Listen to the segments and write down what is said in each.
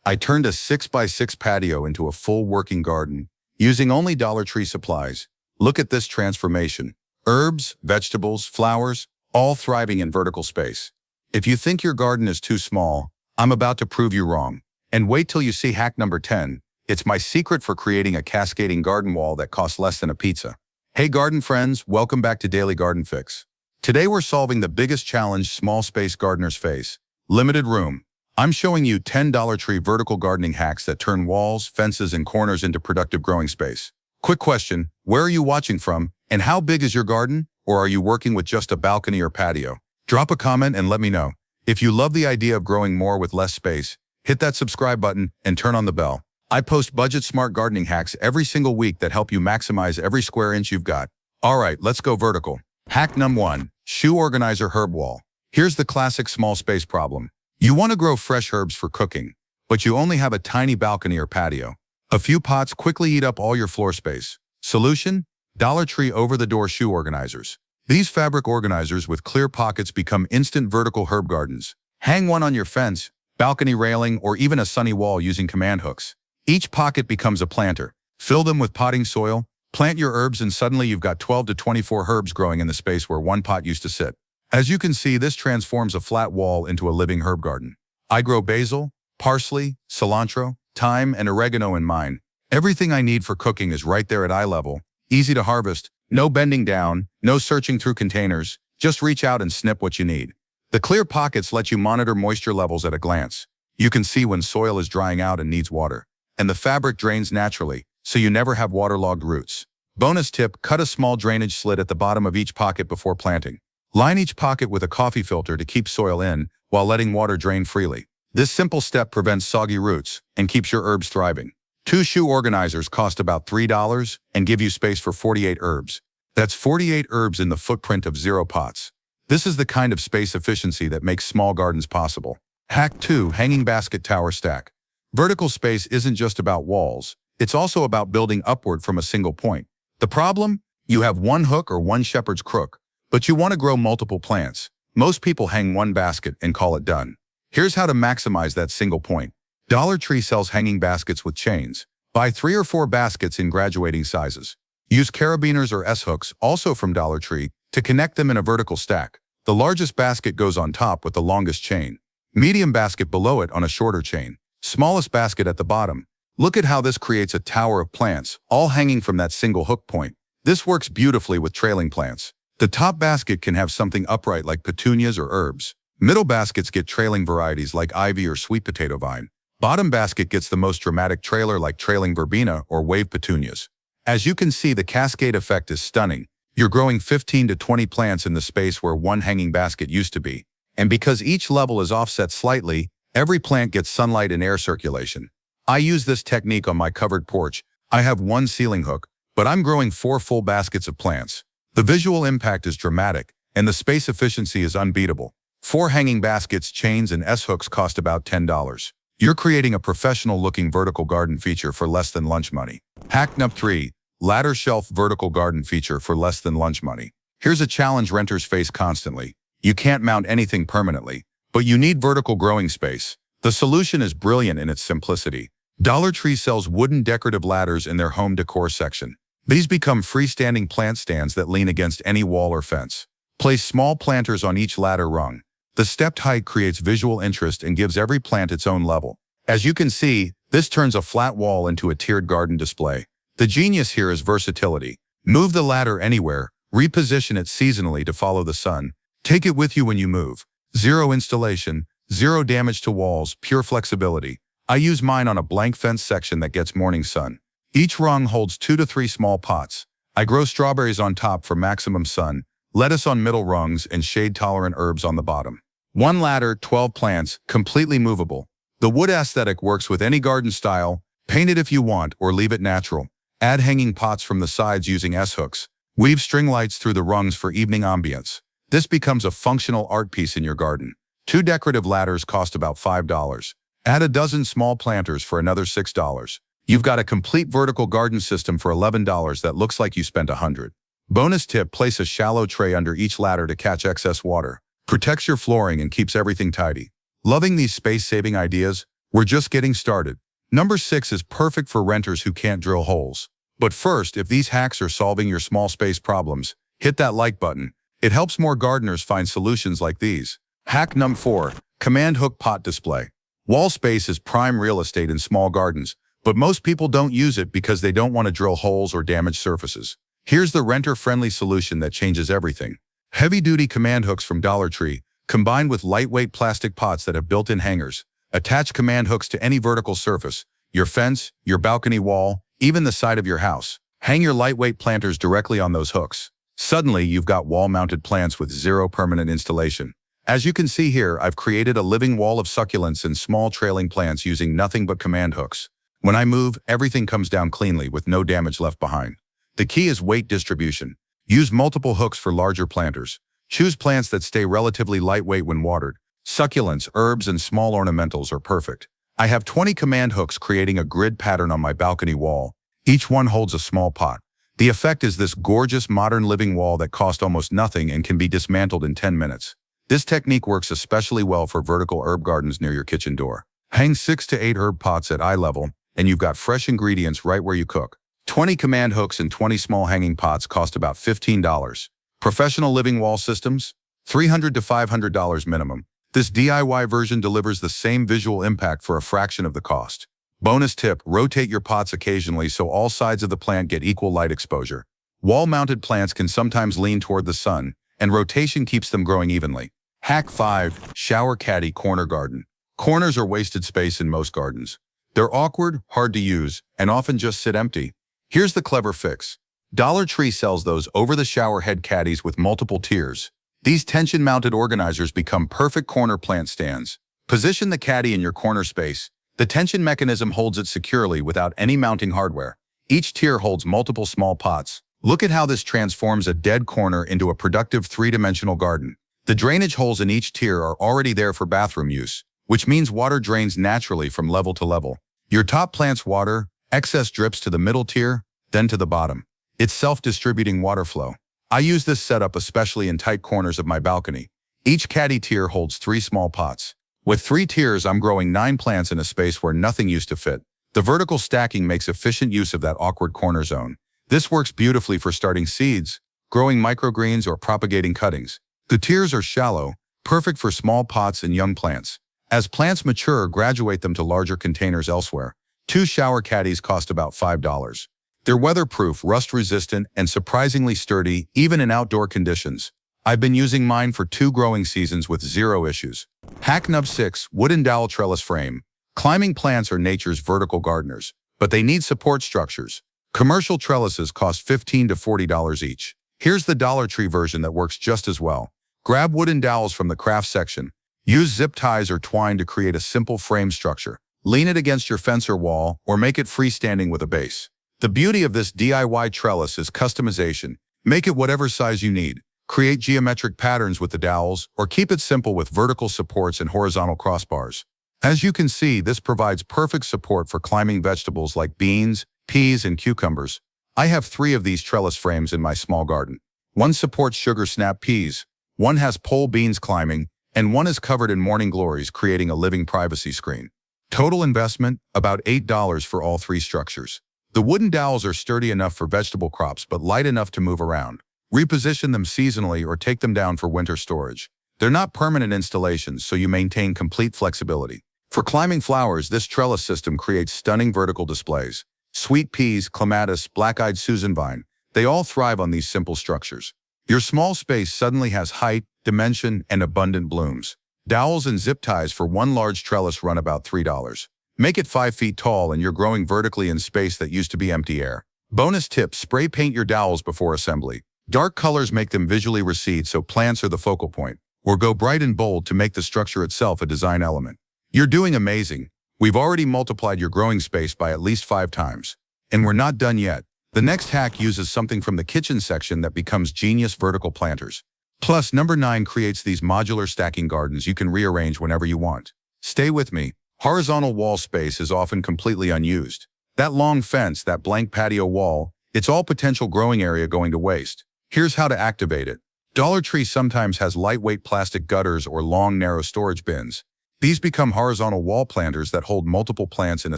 I turned a 6x6 patio into a full working garden, using only Dollar Tree supplies. Look at this transformation. Herbs, vegetables, flowers, all thriving in vertical space. If you think your garden is too small, I'm about to prove you wrong. And wait till you see hack number 10. It's my secret for creating a cascading garden wall that costs less than a pizza. Hey garden friends, welcome back to Daily Garden Fix. Today we're solving the biggest challenge small space gardeners face: limited room. I'm showing you 10 Dollar Tree vertical gardening hacks that turn walls, fences, and corners into productive growing space. Quick question, where are you watching from, and how big is your garden? Or are you working with just a balcony or patio? Drop a comment and let me know. If you love the idea of growing more with less space, hit that subscribe button and turn on the bell. I post budget-smart gardening hacks every single week that help you maximize every square inch you've got. Alright, let's go vertical. Hack number 1, shoe organizer herb wall. Here's the classic small space problem. You want to grow fresh herbs for cooking, but you only have a tiny balcony or patio. A few pots quickly eat up all your floor space. Solution? Dollar Tree over-the-door shoe organizers. These fabric organizers with clear pockets become instant vertical herb gardens. Hang one on your fence, balcony railing, or even a sunny wall using command hooks. Each pocket becomes a planter. Fill them with potting soil, plant your herbs, and suddenly you've got 12 to 24 herbs growing in the space where one pot used to sit. As you can see, this transforms a flat wall into a living herb garden. I grow basil, parsley, cilantro, thyme, and oregano in mine. Everything I need for cooking is right there at eye level. Easy to harvest, no bending down, no searching through containers. Just reach out and snip what you need. The clear pockets let you monitor moisture levels at a glance. You can see when soil is drying out and needs water. And the fabric drains naturally, so you never have waterlogged roots. Bonus tip, cut a small drainage slit at the bottom of each pocket before planting. Line each pocket with a coffee filter to keep soil in while letting water drain freely. This simple step prevents soggy roots and keeps your herbs thriving. 2 shoe organizers cost about $3 and give you space for 48 herbs. That's 48 herbs in the footprint of 0 pots. This is the kind of space efficiency that makes small gardens possible. Hack 2, hanging basket tower stack. Vertical space isn't just about walls. It's also about building upward from a single point. The problem? You have one hook or one shepherd's crook, but you want to grow multiple plants. Most people hang one basket and call it done. Here's how to maximize that single point. Dollar Tree sells hanging baskets with chains. Buy 3 or 4 baskets in graduating sizes. Use carabiners or S-hooks, also from Dollar Tree, to connect them in a vertical stack. The largest basket goes on top with the longest chain. Medium basket below it on a shorter chain. Smallest basket at the bottom. Look at how this creates a tower of plants, all hanging from that single hook point. This works beautifully with trailing plants. The top basket can have something upright like petunias or herbs. Middle baskets get trailing varieties like ivy or sweet potato vine. Bottom basket gets the most dramatic trailer like trailing verbena or wave petunias. As you can see, the cascade effect is stunning. You're growing 15 to 20 plants in the space where one hanging basket used to be. And because each level is offset slightly, every plant gets sunlight and air circulation. I use this technique on my covered porch. I have one ceiling hook, but I'm growing 4 full baskets of plants. The visual impact is dramatic, and the space efficiency is unbeatable. 4 hanging baskets, chains, and S-hooks cost about $10. You're creating a professional-looking vertical garden feature for less than lunch money. Hack number 3, ladder shelf vertical garden feature for less than lunch money. Here's a challenge renters face constantly. You can't mount anything permanently, but you need vertical growing space. The solution is brilliant in its simplicity. Dollar Tree sells wooden decorative ladders in their home decor section. These become freestanding plant stands that lean against any wall or fence. Place small planters on each ladder rung. The stepped height creates visual interest and gives every plant its own level. As you can see, this turns a flat wall into a tiered garden display. The genius here is versatility. Move the ladder anywhere, reposition it seasonally to follow the sun. Take it with you when you move. 0 installation, 0 damage to walls, pure flexibility. I use mine on a blank fence section that gets morning sun. Each rung holds 2 to 3 small pots. I grow strawberries on top for maximum sun, lettuce on middle rungs, and shade-tolerant herbs on the bottom. 1 ladder, 12 plants, completely movable. The wood aesthetic works with any garden style. Paint it if you want or leave it natural. Add hanging pots from the sides using S-hooks. Weave string lights through the rungs for evening ambience. This becomes a functional art piece in your garden. 2 decorative ladders cost about $5. Add a dozen small planters for another $6. You've got a complete vertical garden system for $11 that looks like you spent $100. Bonus tip, place a shallow tray under each ladder to catch excess water. Protects your flooring and keeps everything tidy. Loving these space-saving ideas? We're just getting started. Number 6 is perfect for renters who can't drill holes. But first, if these hacks are solving your small space problems, hit that like button. It helps more gardeners find solutions like these. Hack number 4, command hook pot display. Wall space is prime real estate in small gardens, but most people don't use it because they don't want to drill holes or damage surfaces. Here's the renter-friendly solution that changes everything. Heavy-duty command hooks from Dollar Tree, combined with lightweight plastic pots that have built-in hangers. Attach command hooks to any vertical surface, your fence, your balcony wall, even the side of your house. Hang your lightweight planters directly on those hooks. Suddenly, you've got wall-mounted plants with zero permanent installation. As you can see here, I've created a living wall of succulents and small trailing plants using nothing but command hooks. When I move, everything comes down cleanly with no damage left behind. The key is weight distribution. Use multiple hooks for larger planters. Choose plants that stay relatively lightweight when watered. Succulents, herbs, and small ornamentals are perfect. I have 20 command hooks creating a grid pattern on my balcony wall. Each one holds a small pot. The effect is this gorgeous modern living wall that costs almost nothing and can be dismantled in 10 minutes. This technique works especially well for vertical herb gardens near your kitchen door. Hang 6 to 8 herb pots at eye level, and you've got fresh ingredients right where you cook. 20 command hooks and 20 small hanging pots cost about $15. Professional living wall systems? $300 to $500 minimum. This DIY version delivers the same visual impact for a fraction of the cost. Bonus tip, rotate your pots occasionally so all sides of the plant get equal light exposure. Wall-mounted plants can sometimes lean toward the sun, and rotation keeps them growing evenly. Hack 5, shower caddy corner garden. Corners are wasted space in most gardens. They're awkward, hard to use, and often just sit empty. Here's the clever fix. Dollar Tree sells those over-the-shower head caddies with multiple tiers. These tension-mounted organizers become perfect corner plant stands. Position the caddy in your corner space. The tension mechanism holds it securely without any mounting hardware. Each tier holds multiple small pots. Look at how this transforms a dead corner into a productive three-dimensional garden. The drainage holes in each tier are already there for bathroom use, which means water drains naturally from level to level. Your top plants water, excess drips to the middle tier, then to the bottom. It's self-distributing water flow. I use this setup especially in tight corners of my balcony. Each caddy tier holds 3 small pots. With 3 tiers, I'm growing 9 plants in a space where nothing used to fit. The vertical stacking makes efficient use of that awkward corner zone. This works beautifully for starting seeds, growing microgreens, or propagating cuttings. The tiers are shallow, perfect for small pots and young plants. As plants mature, graduate them to larger containers elsewhere. 2 shower caddies cost about $5. They're weatherproof, rust-resistant, and surprisingly sturdy, even in outdoor conditions. I've been using mine for 2 growing seasons with 0 issues. Hack number 6, wooden dowel trellis frame. Climbing plants are nature's vertical gardeners, but they need support structures. Commercial trellises cost $15 to $40 each. Here's the Dollar Tree version that works just as well. Grab wooden dowels from the craft section. Use zip ties or twine to create a simple frame structure. Lean it against your fence or wall, or make it freestanding with a base. The beauty of this DIY trellis is customization. Make it whatever size you need. Create geometric patterns with the dowels, or keep it simple with vertical supports and horizontal crossbars. As you can see, this provides perfect support for climbing vegetables like beans, peas, and cucumbers. I have 3 of these trellis frames in my small garden. One supports sugar snap peas, one has pole beans climbing, and one is covered in morning glories, creating a living privacy screen. Total investment, about $8 for all 3 structures. The wooden dowels are sturdy enough for vegetable crops but light enough to move around. Reposition them seasonally or take them down for winter storage. They're not permanent installations, so you maintain complete flexibility. For climbing flowers, this trellis system creates stunning vertical displays. Sweet peas, clematis, black-eyed Susan vine, they all thrive on these simple structures. Your small space suddenly has height, dimension, and abundant blooms. Dowels and zip ties for one large trellis run about $3. Make it 5 feet tall and you're growing vertically in space that used to be empty air. Bonus tip, spray paint your dowels before assembly. Dark colors make them visually recede so plants are the focal point, or go bright and bold to make the structure itself a design element. You're doing amazing. We've already multiplied your growing space by at least 5 times. And we're not done yet. The next hack uses something from the kitchen section that becomes genius vertical planters. Plus, number 9 creates these modular stacking gardens you can rearrange whenever you want. Stay with me. Horizontal wall space is often completely unused. That long fence, that blank patio wall, it's all potential growing area going to waste. Here's how to activate it. Dollar Tree sometimes has lightweight plastic gutters or long, narrow storage bins. These become horizontal wall planters that hold multiple plants in a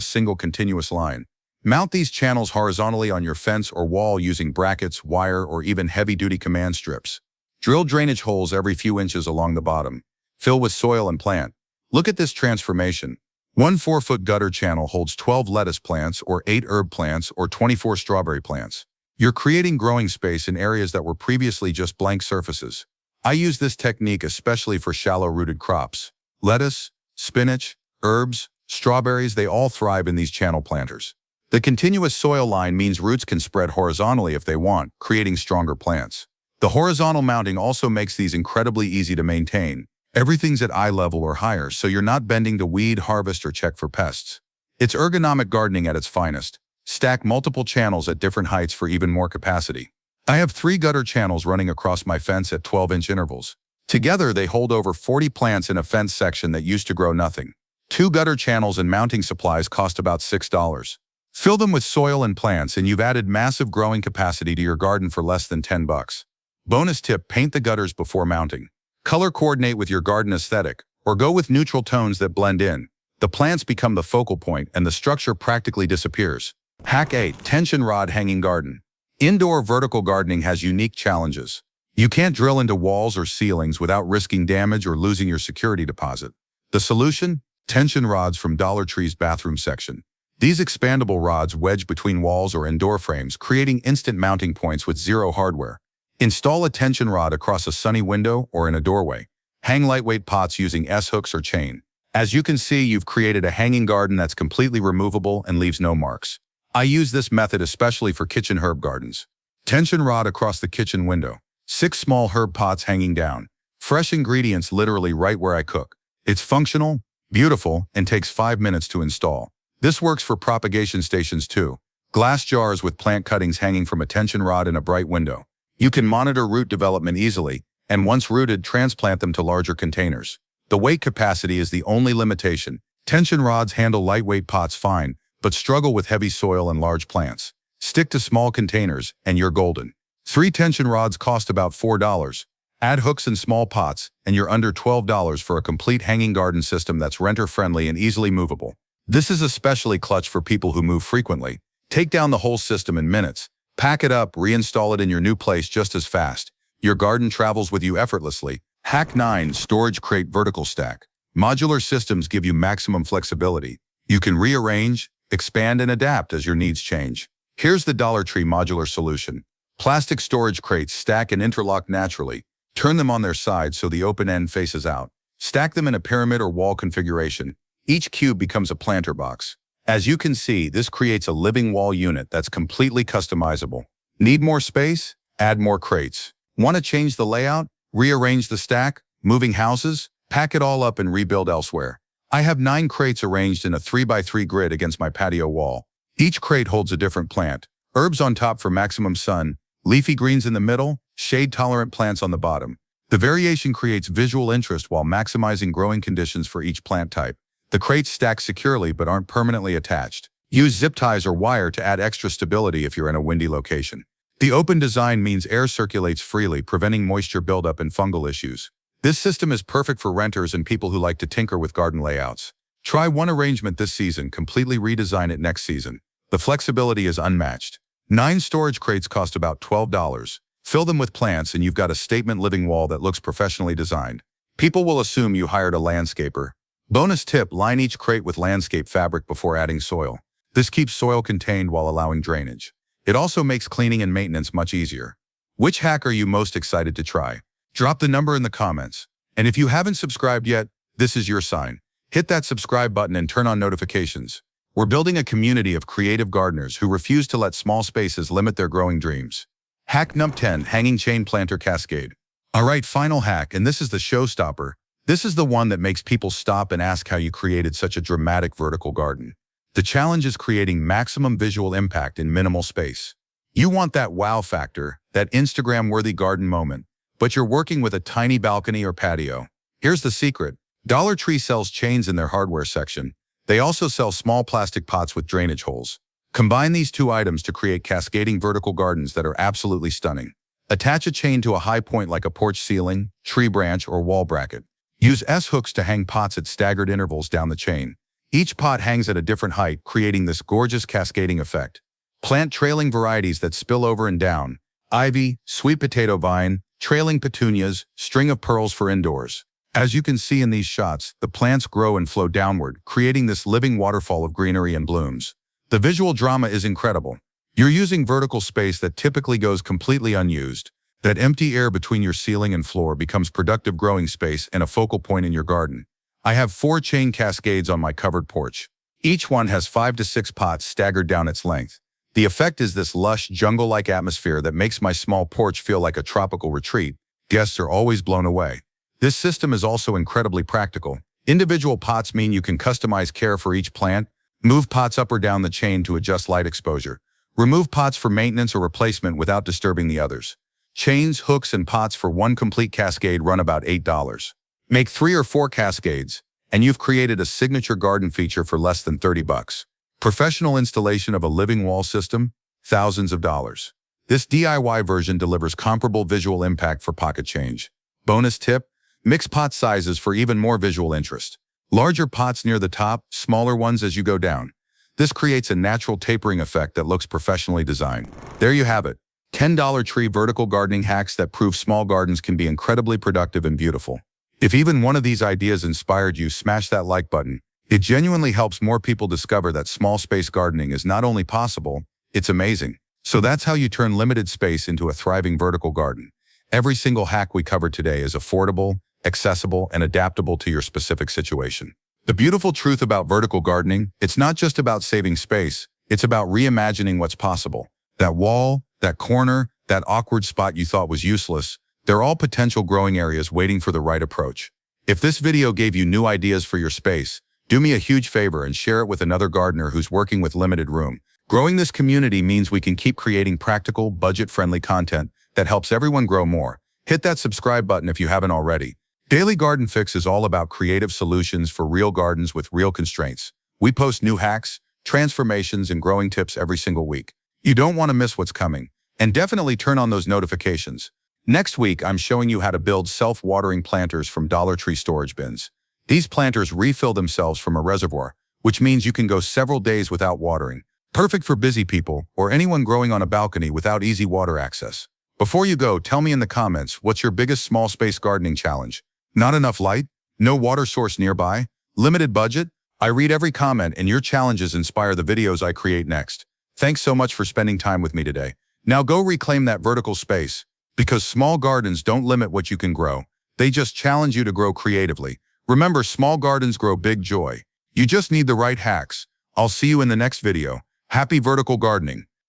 single continuous line. Mount these channels horizontally on your fence or wall using brackets, wire, or even heavy-duty command strips. Drill drainage holes every few inches along the bottom. Fill with soil and plant. Look at this transformation. One 4-foot gutter channel holds 12 lettuce plants or 8 herb plants or 24 strawberry plants. You're creating growing space in areas that were previously just blank surfaces. I use this technique especially for shallow-rooted crops. Lettuce, spinach, herbs, strawberries, they all thrive in these channel planters. The continuous soil line means roots can spread horizontally if they want, creating stronger plants. The horizontal mounting also makes these incredibly easy to maintain. Everything's at eye level or higher, so you're not bending to weed, harvest, or check for pests. It's ergonomic gardening at its finest. Stack multiple channels at different heights for even more capacity. I have 3 gutter channels running across my fence at 12-inch intervals. Together, they hold over 40 plants in a fence section that used to grow nothing. 2 gutter channels and mounting supplies cost about $6. Fill them with soil and plants, and you've added massive growing capacity to your garden for less than $10. Bonus tip: paint the gutters before mounting. Color coordinate with your garden aesthetic, or go with neutral tones that blend in. The plants become the focal point, and the structure practically disappears. Hack 8. Tension rod hanging garden. Indoor vertical gardening has unique challenges. You can't drill into walls or ceilings without risking damage or losing your security deposit. The solution? Tension rods from Dollar Tree's bathroom section. These expandable rods wedge between walls or indoor frames, creating instant mounting points with zero hardware. Install a tension rod across a sunny window or in a doorway. Hang lightweight pots using S-hooks or chain. As you can see, you've created a hanging garden that's completely removable and leaves no marks. I use this method especially for kitchen herb gardens. Tension rod across the kitchen window. 6 small herb pots hanging down. Fresh ingredients literally right where I cook. It's functional, beautiful, and takes 5 minutes to install. This works for propagation stations too. Glass jars with plant cuttings hanging from a tension rod in a bright window. You can monitor root development easily, and once rooted, transplant them to larger containers. The weight capacity is the only limitation. Tension rods handle lightweight pots fine, but struggle with heavy soil and large plants. Stick to small containers, and you're golden. 3 tension rods cost about $4. Add hooks and small pots, and you're under $12 for a complete hanging garden system that's renter-friendly and easily movable. This is especially clutch for people who move frequently. Take down the whole system in minutes. Pack it up, reinstall it in your new place just as fast. Your garden travels with you effortlessly. Hack 9. Storage crate vertical stack. Modular systems give you maximum flexibility. You can rearrange, expand, and adapt as your needs change. Here's the Dollar Tree modular solution. Plastic storage crates stack and interlock naturally. Turn them on their sides so the open end faces out. Stack them in a pyramid or wall configuration. Each cube becomes a planter box. As you can see, this creates a living wall unit that's completely customizable. Need more space? Add more crates. Want to change the layout? Rearrange the stack? Moving houses? Pack it all up and rebuild elsewhere. I have 9 crates arranged in a 3x3 grid against my patio wall. Each crate holds a different plant. Herbs on top for maximum sun, leafy greens in the middle, shade-tolerant plants on the bottom. The variation creates visual interest while maximizing growing conditions for each plant type. The crates stack securely but aren't permanently attached. Use zip ties or wire to add extra stability if you're in a windy location. The open design means air circulates freely, preventing moisture buildup and fungal issues. This system is perfect for renters and people who like to tinker with garden layouts. Try one arrangement this season, completely redesign it next season. The flexibility is unmatched. 9 storage crates cost about $12. Fill them with plants and you've got a statement living wall that looks professionally designed. People will assume you hired a landscaper. Bonus tip: line each crate with landscape fabric before adding soil. This keeps soil contained while allowing drainage. It also makes cleaning and maintenance much easier. Which hack are you most excited to try? Drop the number in the comments. And if you haven't subscribed yet, this is your sign. Hit that subscribe button and turn on notifications. We're building a community of creative gardeners who refuse to let small spaces limit their growing dreams. Hack number 10. Hanging chain planter cascade. Alright, final hack, and this is the showstopper. This is the one that makes people stop and ask how you created such a dramatic vertical garden. The challenge is creating maximum visual impact in minimal space. You want that wow factor, that Instagram-worthy garden moment, but you're working with a tiny balcony or patio. Here's the secret. Dollar Tree sells chains in their hardware section. They also sell small plastic pots with drainage holes. Combine these 2 items to create cascading vertical gardens that are absolutely stunning. Attach a chain to a high point like a porch ceiling, tree branch, or wall bracket. Use S-hooks to hang pots at staggered intervals down the chain. Each pot hangs at a different height, creating this gorgeous cascading effect. Plant trailing varieties that spill over and down. Ivy, sweet potato vine, trailing petunias, string of pearls for indoors. As you can see in these shots, the plants grow and flow downward, creating this living waterfall of greenery and blooms. The visual drama is incredible. You're using vertical space that typically goes completely unused. That empty air between your ceiling and floor becomes productive growing space and a focal point in your garden. I have 4 chain cascades on my covered porch. Each one has 5 to 6 pots staggered down its length. The effect is this lush, jungle-like atmosphere that makes my small porch feel like a tropical retreat. Guests are always blown away. This system is also incredibly practical. Individual pots mean you can customize care for each plant, move pots up or down the chain to adjust light exposure, remove pots for maintenance or replacement without disturbing the others. Chains, hooks, and pots for one complete cascade run about $8. Make 3 or 4 cascades, and you've created a signature garden feature for less than $30. Professional installation of a living wall system, thousands of dollars. This DIY version delivers comparable visual impact for pocket change. Bonus tip, mix pot sizes for even more visual interest. Larger pots near the top, smaller ones as you go down. This creates a natural tapering effect that looks professionally designed. There you have it. $10 tree vertical gardening hacks that prove small gardens can be incredibly productive and beautiful. If even one of these ideas inspired you, smash that like button. It genuinely helps more people discover that small space gardening is not only possible, it's amazing. So that's how you turn limited space into a thriving vertical garden. Every single hack we covered today is affordable, accessible, and adaptable to your specific situation. The beautiful truth about vertical gardening, it's not just about saving space, it's about reimagining what's possible. That wall, that corner, that awkward spot you thought was useless, they're all potential growing areas waiting for the right approach. If this video gave you new ideas for your space, do me a huge favor and share it with another gardener who's working with limited room. Growing this community means we can keep creating practical, budget-friendly content that helps everyone grow more. Hit that subscribe button if you haven't already. Daily Garden Fix is all about creative solutions for real gardens with real constraints. We post new hacks, transformations, and growing tips every single week. You don't want to miss what's coming, and definitely turn on those notifications. Next week, I'm showing you how to build self-watering planters from Dollar Tree storage bins. These planters refill themselves from a reservoir, which means you can go several days without watering. Perfect for busy people or anyone growing on a balcony without easy water access. Before you go, tell me in the comments, what's your biggest small space gardening challenge? Not enough light? No water source nearby? Limited budget? I read every comment, and your challenges inspire the videos I create next. Thanks so much for spending time with me today. Now go reclaim that vertical space, because small gardens don't limit what you can grow. They just challenge you to grow creatively. Remember, small gardens grow big joy. You just need the right hacks. I'll see you in the next video. Happy vertical gardening.